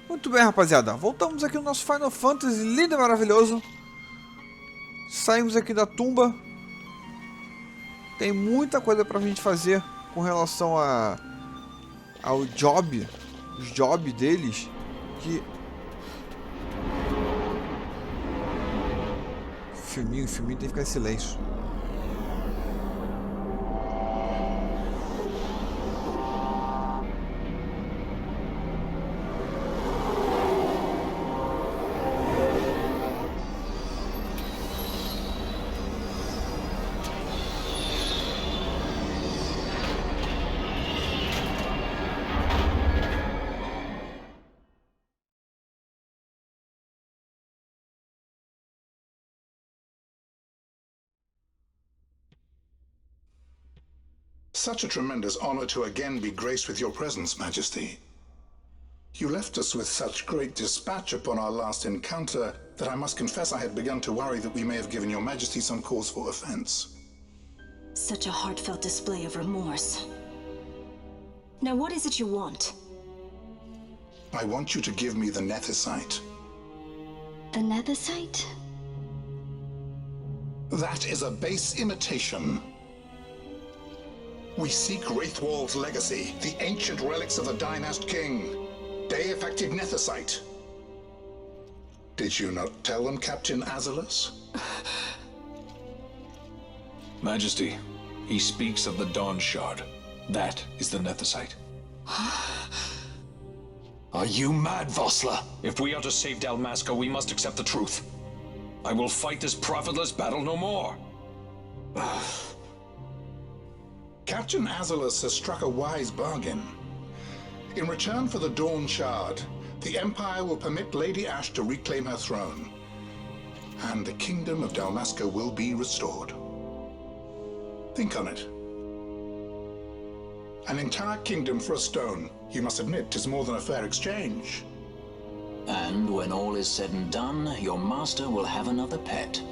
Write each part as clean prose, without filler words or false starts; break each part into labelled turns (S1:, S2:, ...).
S1: Muito bem, rapaziada. Voltamos aqui no nosso Final Fantasy lindo e maravilhoso. Saímos aqui da tumba. Tem muita coisa pra gente fazer com relação ao job. Os jobs deles. Que... Filminho tem que ficar em silêncio.
S2: Such a tremendous honor to again be graced with your presence, Majesty. You left us with such great dispatch upon our last encounter that I must confess I had begun to worry that we may have given your Majesty some cause for offense.
S3: Such a heartfelt display of remorse. Now what is it you want?
S2: I want you to give me the Nethicite.
S3: The Nethicite?
S2: That is a base imitation. We seek Wraithwall's legacy, the ancient relics of the Dynast King. Day-affected Nethicite. Did you not tell them, Captain Azalus?
S4: Majesty, he speaks of the Dawn Shard. That is the Nethicite. Are you mad, Vossler? If we are to save Dalmasca, we must accept the truth. I will fight this profitless battle no more.
S2: Captain Azalus has struck a wise bargain. In return for the Dawn Shard, the Empire will permit Lady Ash to reclaim her throne, and the Kingdom of Dalmasca will be restored. Think on it. An entire kingdom for a stone. You must admit, 'tis more than a fair exchange.
S5: And when all is said and done, your master will have another pet.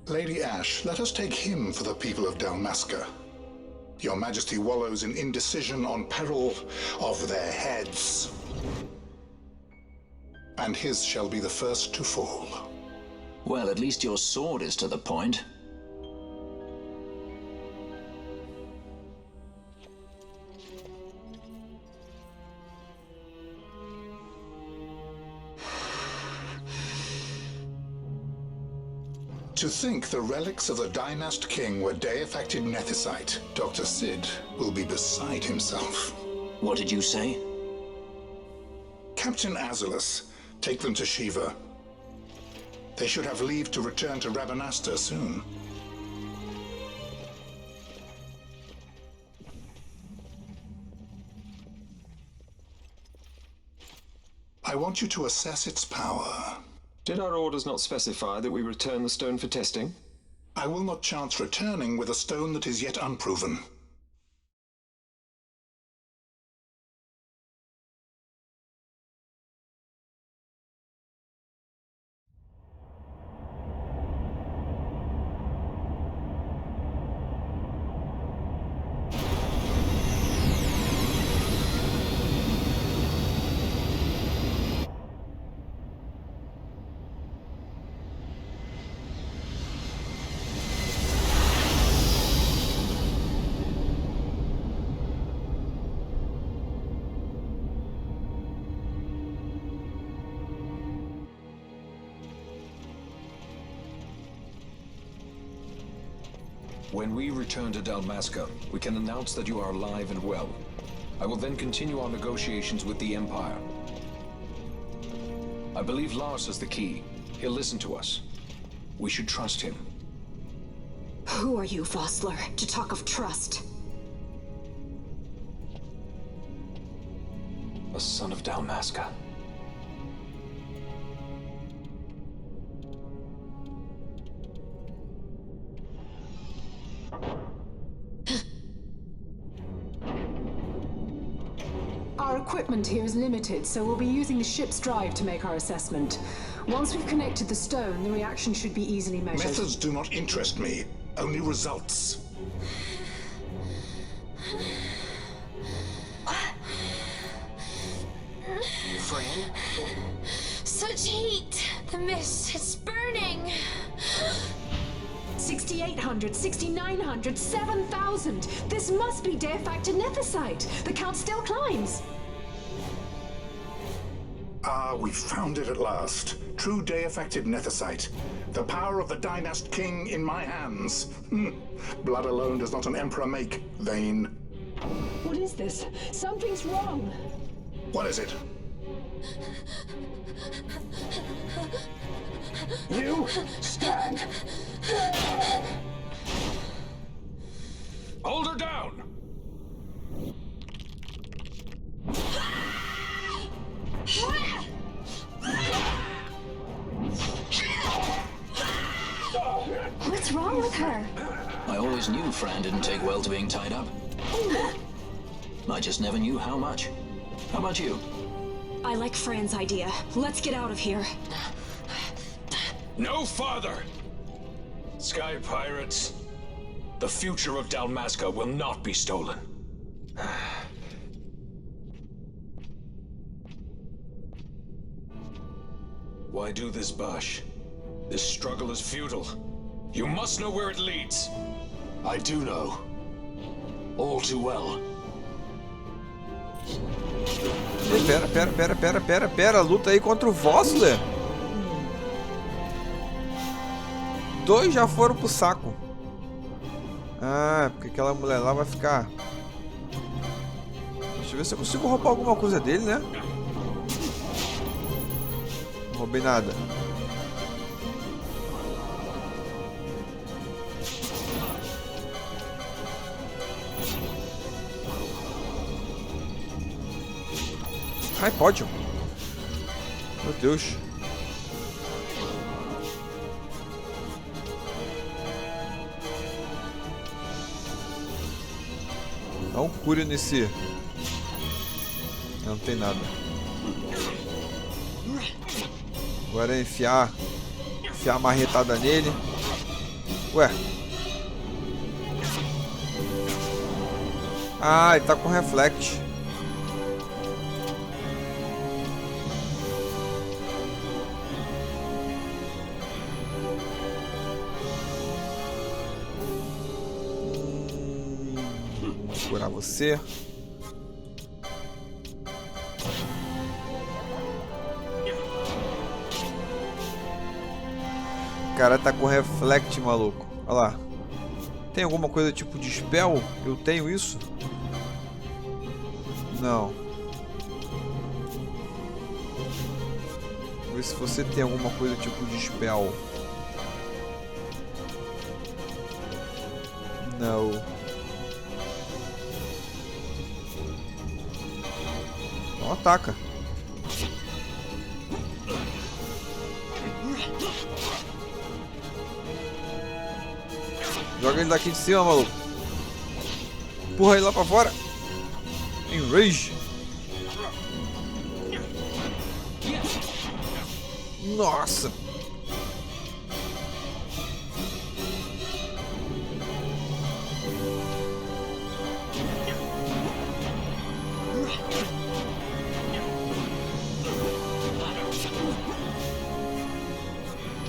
S2: Lady Ash, let us take him for the people of Dalmasca. Your Majesty wallows in indecision on peril of their heads. And his shall be the first to fall.
S5: Well, at least your sword is to the point.
S2: To think the relics of the Dynast King were day-affected Nethicite, Dr. Sid will be beside himself.
S5: What did you say?
S2: Captain Azalus, take them to Shiva. They should have leave to return to Rabanasta soon. I want you to assess its power.
S6: Did our orders not specify that we return the stone for testing?
S2: I will not chance returning with a stone that is yet unproven.
S4: When we return to Dalmasca, we can announce that you are alive and well. I will then continue our negotiations with the Empire. I believe Lars has the key. He'll listen to us. We should trust him.
S3: Who are you, Vossler, to talk of trust?
S4: A son of Dalmasca.
S7: Our equipment here is limited, so we'll be using the ship's drive to make our assessment. Once we've connected the stone, the reaction should be easily measured.
S2: Methods do not interest me, only results.
S8: friend?
S9: Such heat! The mist is burning!
S7: 6,800, 6,900, 7,000! This must be de-facto nethicite! The count still climbs!
S2: Ah, we found it at last. True day-affected nethicite. The power of the Dynast King in my hands. Blood alone does not an emperor make, vain.
S7: What is this? Something's wrong!
S2: What is it?
S8: You stand!
S4: Hold her down!
S3: What's wrong with her?
S5: I always knew Fran didn't take well to being tied up. I just never knew how much. How about you?
S3: I like Fran's idea. Let's get out of here.
S4: No farther! Sky Pirates, the future of Dalmasca will not be stolen. Why do this, Bash? This struggle is futile. You must know where it leads.
S8: I do know. All too well.
S1: Pera, luta aí contra o Vossler. 2 já foram pro saco. Ah, porque aquela mulher lá vai ficar... Deixa eu ver se eu consigo roubar alguma coisa dele, né? Não roubei nada. Ai, pode. Meu Deus. Dá um cure nesse... Não tem nada. Agora é enfiar a marretada nele. Ué. Ah, ele tá com reflect. Vou curar você. O cara tá com reflect, maluco. Olha lá. Tem alguma coisa tipo de spell? Eu tenho isso? Não. Vou ver se você tem alguma coisa tipo de spell. Não. Então ataca. Joga ele daqui de cima, maluco. Empurra ele lá pra fora. Enrage. Nossa.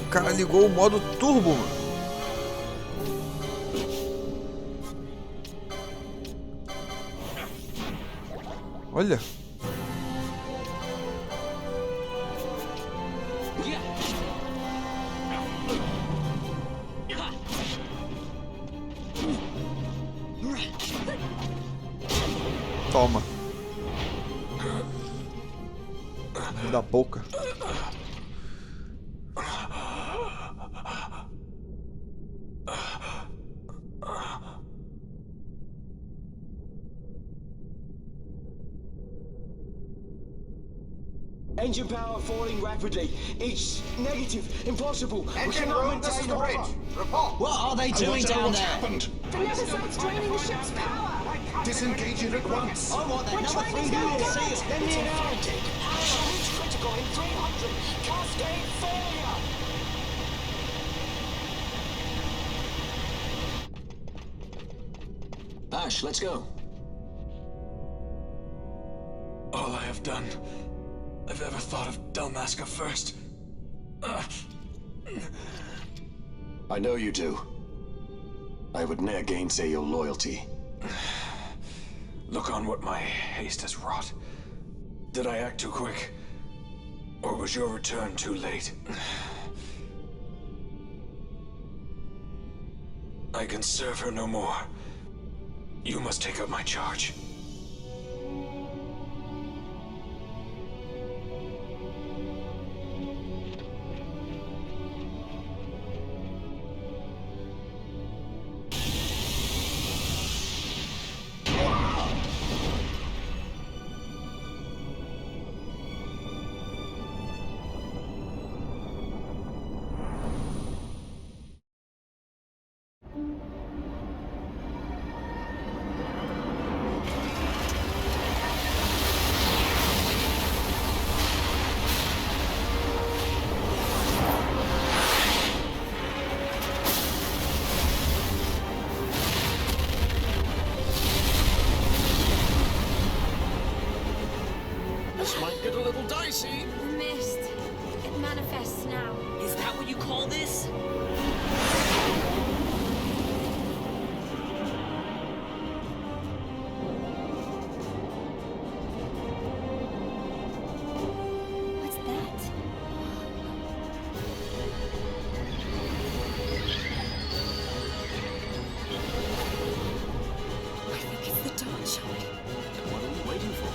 S1: O cara ligou o modo turbo, mano. Olha. Toma. Da boca.
S8: Engine power falling rapidly. It's negative. Impossible.
S10: Engine room, this is the bridge. Report.
S5: What are they doing down
S2: What's
S5: there?
S2: happened?
S7: The nethicite's draining the ship's power!
S2: Disengage it at once.
S5: I want that number 3 to see it.
S8: Let me know. It's critical in 300. Cascade failure.
S5: Bash, let's go.
S4: All I have done
S11: I've ever thought of Dalmasca first.
S12: I know you do. I would ne'er gainsay your loyalty.
S11: Look on what my haste has wrought. Did I act too quick? Or was your return too late? I can serve her no more. You must take up my charge.
S8: This might get a little dicey.
S9: The mist. It manifests now.
S8: Is that what you call this?
S9: What's that? I think it's the dawn showing.
S11: What are we waiting for?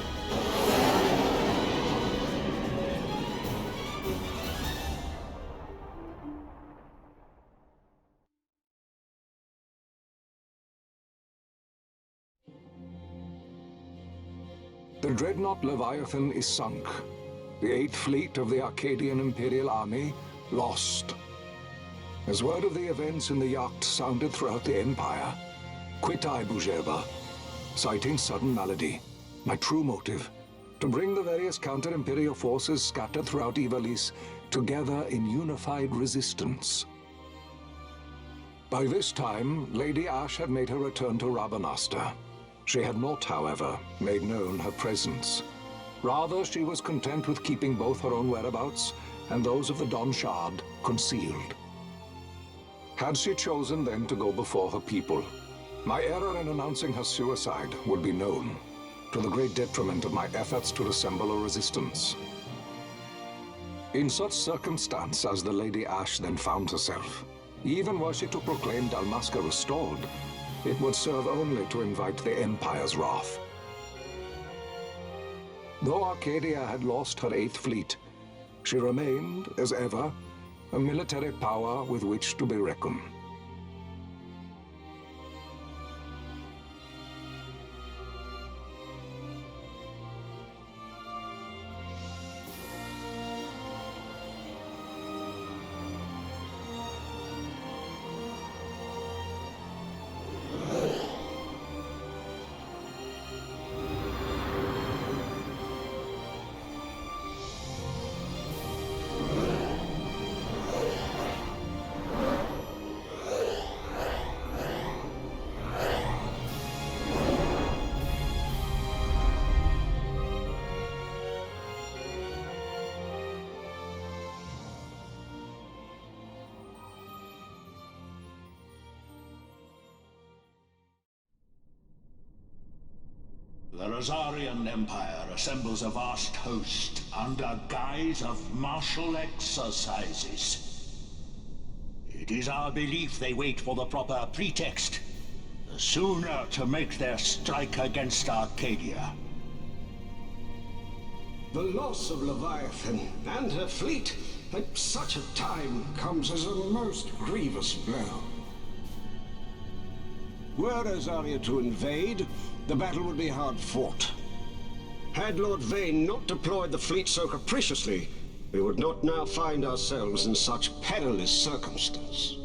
S13: The dreadnought Leviathan is sunk. The 8th Fleet of the Arcadian Imperial Army lost. As word of the events in the yacht sounded throughout the Empire, quit I Bujeba, citing sudden malady. My true motive, to bring the various counter-imperial forces scattered throughout Ivalice together in unified resistance. By this time, Lady Ash had made her return to Rabanastre. She had not, however, made known her presence. Rather, she was content with keeping both her own whereabouts and those of the Don Shard concealed. Had she chosen then to go before her people, my error in announcing her suicide would be known, to the great detriment of my efforts to assemble a resistance. In such circumstance as the Lady Ash then found herself, even were she to proclaim Dalmasca restored, it would serve only to invite the Empire's wrath. Though Arcadia had lost her 8th Fleet, she remained, as ever, a military power with which to be reckoned.
S14: The Rosarian Empire assembles a vast host under guise of martial exercises. It is our belief they wait for the proper pretext, the sooner to make their strike against Arcadia.
S15: The loss of Leviathan and her fleet at such a time comes as a most grievous blow. Were Rosaria to invade, the battle would be hard fought. Had Lord Vane not deployed the fleet so capriciously, we would not now find ourselves in such perilous circumstance.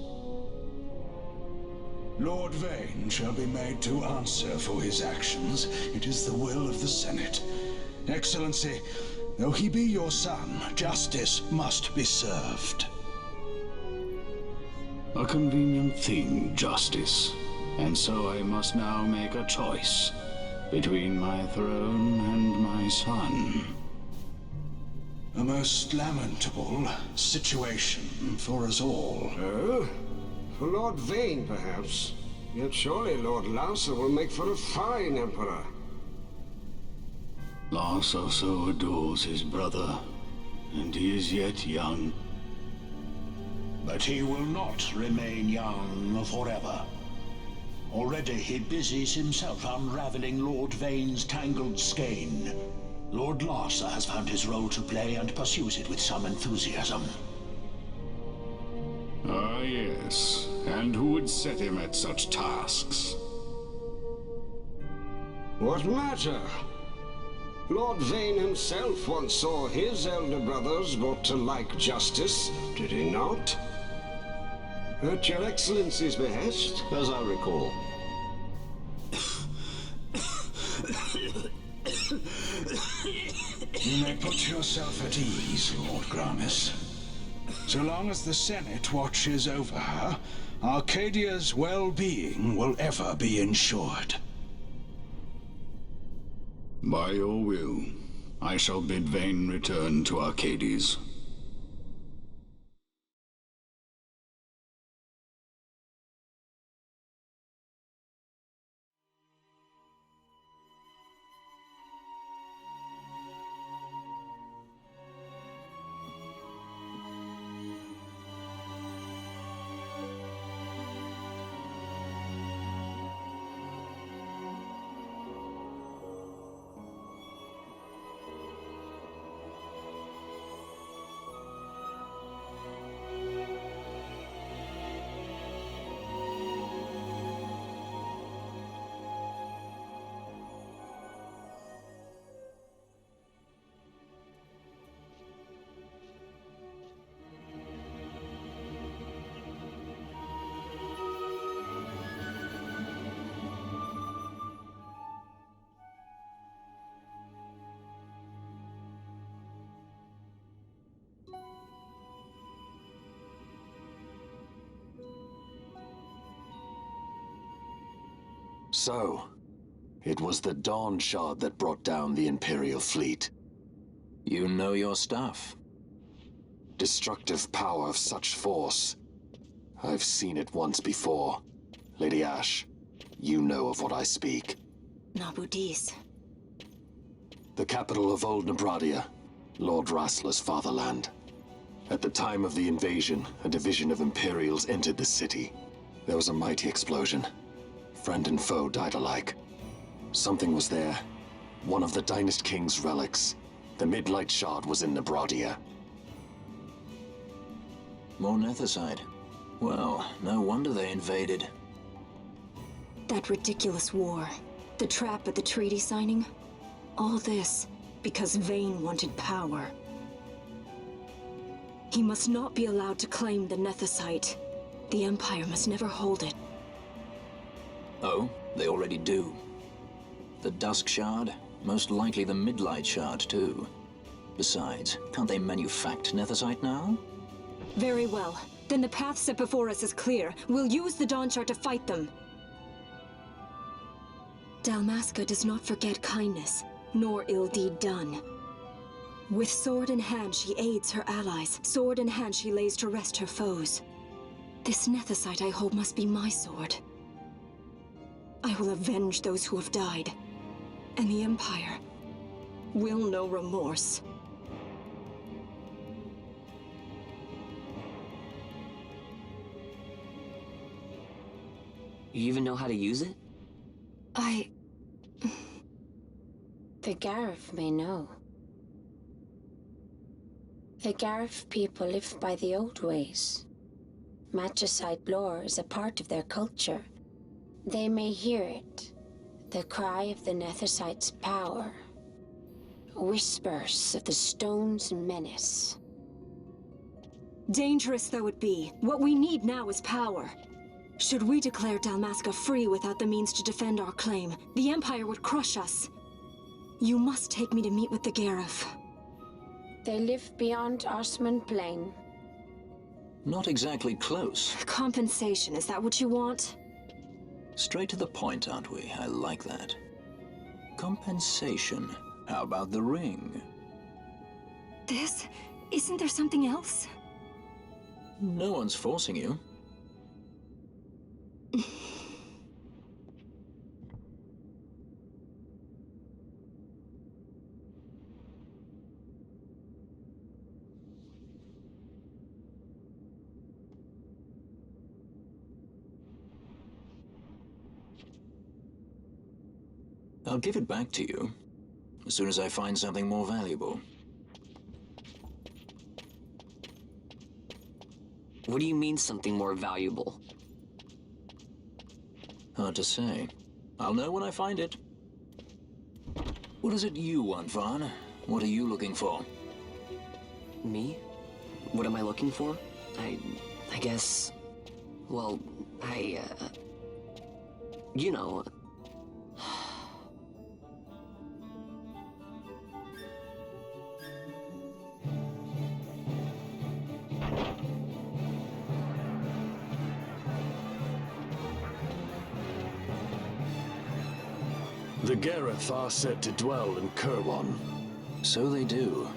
S2: Lord Vane shall be made to answer for his actions. It is the will of the Senate. Excellency, though he be your son, justice must be served.
S14: A convenient thing, justice. And so I must now make a choice between my throne and my son. A most lamentable situation for us all.
S15: Oh? For Lord Vane, perhaps. Yet surely Lord Larsa will make for a fine emperor.
S16: Larsa so adores his brother, and he is yet young.
S14: But he will not remain young forever. Already he busies himself unraveling Lord Vane's tangled skein. Lord Larsa has found his role to play and pursues it with some enthusiasm.
S16: Ah, yes. And who would set him at such tasks?
S15: What matter? Lord Vane himself once saw his elder brothers brought to like justice, did he not? At your Excellency's behest, as I recall.
S14: You may put yourself at ease, Lord Gramis. So long as the Senate watches over her, Arcadia's well-being will ever be ensured.
S16: By your will, I shall bid Vane return to Arcades.
S12: So, it was the Dawn Shard that brought down the Imperial fleet.
S5: You know your stuff.
S12: Destructive power of such force. I've seen it once before. Lady Ash, you know of what I speak.
S3: Nabudis.
S12: The capital of Old Nebradia, Lord Rassler's fatherland. At the time of the invasion, a division of Imperials entered the city. There was a mighty explosion. Friend and foe died alike. Something was there. One of the Dynast King's relics. The Midlight Shard was in Nebradia.
S5: More Nethicite. Well, no wonder they invaded.
S3: That ridiculous war. The trap at the treaty signing. All this because Vane wanted power. He must not be allowed to claim the Nethicite. The Empire must never hold it.
S5: Oh, they already do. The Dusk Shard, most likely the Midlight Shard too. Besides, can't they manufacture Nethicite now?
S3: Very well. Then the path set before us is clear. We'll use the Dawn Shard to fight them. Dalmasca does not forget kindness, nor ill deed done. With sword in hand she aids her allies. Sword in hand she lays to rest her foes. This Nethicite I hold must be my sword. I will avenge those who have died, and the Empire will know remorse.
S17: You even know how to use it?
S18: The Garif may know. The Garif people live by the old ways. Magicite lore is a part of their culture. They may hear it, the cry of the Nethicite's power. Whispers of the stone's menace.
S3: Dangerous though it be, what we need now is power. Should we declare Dalmasca free without the means to defend our claim, the Empire would crush us. You must take me to meet with the Garif.
S18: They live beyond Osman Plain.
S5: Not exactly close.
S3: Compensation, is that what you want?
S5: Straight to the point, aren't we? I like that. Compensation. How about the ring?
S3: This? Isn't there something else?
S5: No one's forcing you. I'll give it back to you as soon as I find something more valuable.
S17: What do you mean something more valuable?
S5: Hard to say. I'll know when I find it. What is it you want, Vaughn? What are you looking for?
S17: Me? What am I looking for? I guess... Well, you know...
S12: The Gareth are said to dwell in Kirwan.
S5: So they do.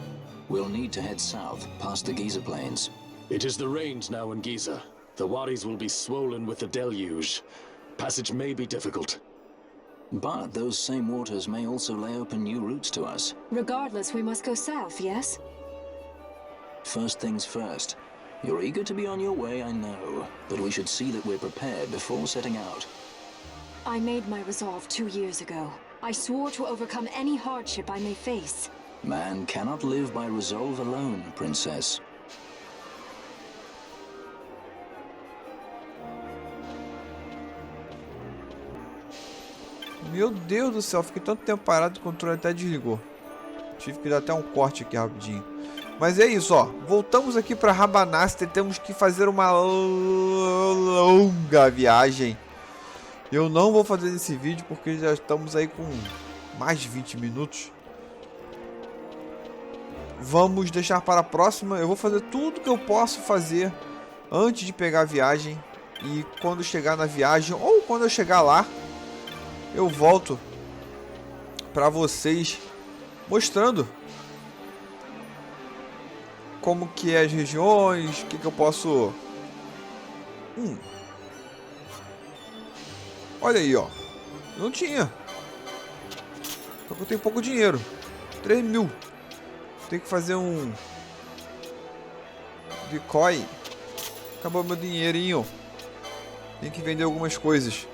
S5: We'll need to head south, past the Giza Plains.
S12: It is the rains now in Giza. The wadis will be swollen with the deluge. Passage may be difficult.
S5: But those same waters may also lay open new routes to us.
S3: Regardless, we must go south, yes?
S5: First things first. You're eager to be on your way, I know. But we should see that we're prepared before setting out.
S3: I made my resolve 2 years ago. I swore to overcome any hardship I may face.
S5: Man cannot live by resolve alone, Princess.
S1: Meu Deus do céu, fiquei tanto tempo parado que o controle até desligou. Tive que dar até um corte aqui rapidinho. Mas é isso, ó. Voltamos aqui para Rabanastre e temos que fazer uma longa viagem. Eu não vou fazer esse vídeo porque já estamos aí com mais de 20 minutos. Vamos deixar para a próxima. Eu vou fazer tudo que eu posso fazer antes de pegar a viagem. E quando chegar na viagem, ou quando eu chegar lá, eu volto para vocês mostrando como que é as regiões, o que eu posso... Olha aí, ó. Não tinha. Só que eu tenho pouco dinheiro. 3 mil. Tem que fazer um... decoy. Acabou meu dinheirinho. Tem que vender algumas coisas.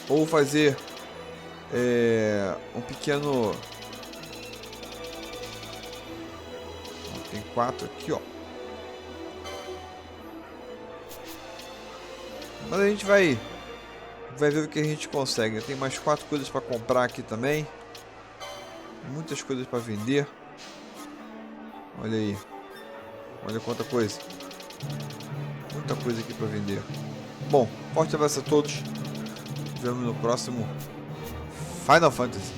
S1: Ou fazer... um pequeno... Tem 4 aqui, ó. Mas a gente vai ver o que a gente consegue. Tem mais 4 coisas para comprar aqui também. Muitas coisas para vender. Olha aí. Olha quanta coisa. Muita coisa aqui para vender. Bom, forte abraço a todos. Nos vemos no próximo Final Fantasy.